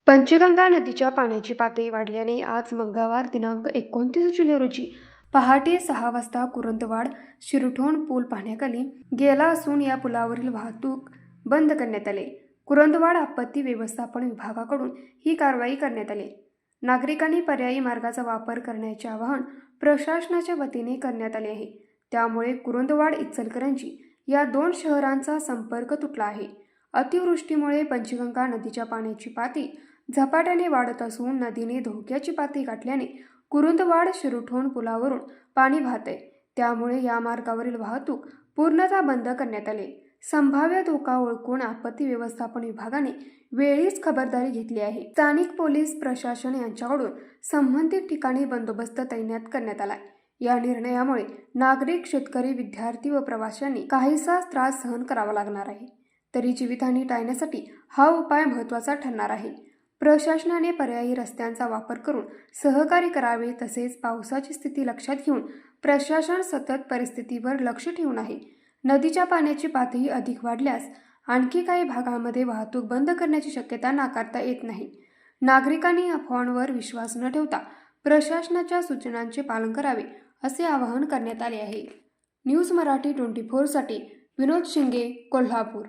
पंचगंगा नदीच्या पाण्याची पातळी वाढल्याने आज मंगळवार दिनांक 29 जुलै रोजी पहाटे 6 वाजता कुरुंदवाड शिरढोण पूल पाण्याखाली गेला असून या पुलावरील वाहतूक बंद करण्यात आली. कुरुंदवाड आपत्ती व्यवस्थापन विभागाकडून ही कारवाई करण्यात आली. नागरिकांनी पर्यायी मार्गाचा वापर करण्याचे आवाहन प्रशासनाच्या वतीने करण्यात आले आहे. त्यामुळे कुरुंदवाड इचलकरंजी या दोन शहरांचा संपर्क तुटला आहे. अतिवृष्टीमुळे पंचगंगा नदीच्या पाण्याची पातळी झपाट्याने वाढत असून नदीने धोक्याची पातळी गाठल्याने कुरुंदवाड शिरढोण पुलावरून पाणी वाहते. त्यामुळे या मार्गावरील वाहतूक पूर्णतः बंद करण्यात आली. संभाव्य धोका ओळखून आपत्ती व्यवस्थापन विभागाने वेळीच खबरदारी घेतली आहे. स्थानिक पोलीस प्रशासन यांच्याकडून संबंधित ठिकाणी बंदोबस्त तैनात करण्यात आला. या निर्णयामुळे नागरिक, शेतकरी, विद्यार्थी व प्रवाशांनी काहीसा त्रास सहन करावा लागणार आहे. तरी जीवितहानी टाळण्यासाठी हा उपाय महत्त्वाचा ठरणार आहे. प्रशासनाने पर्यायी रस्त्यांचा वापर करून सहकार्य करावे. तसेच पावसाची स्थिती लक्षात घेऊन प्रशासन सतत परिस्थितीवर लक्ष ठेवून आहे. नदीच्या पाण्याची पातळी अधिक वाढल्यास आणखी काही भागांमध्ये वाहतूक बंद करण्याची शक्यता नाकारता येत नाही. नागरिकांनी अफवांवर विश्वास न ठेवता प्रशासनाच्या सूचनांचे पालन करावे असे आवाहन करण्यात आले आहे. न्यूज मराठी 24 साठी विनोद शिंगे, कोल्हापूर.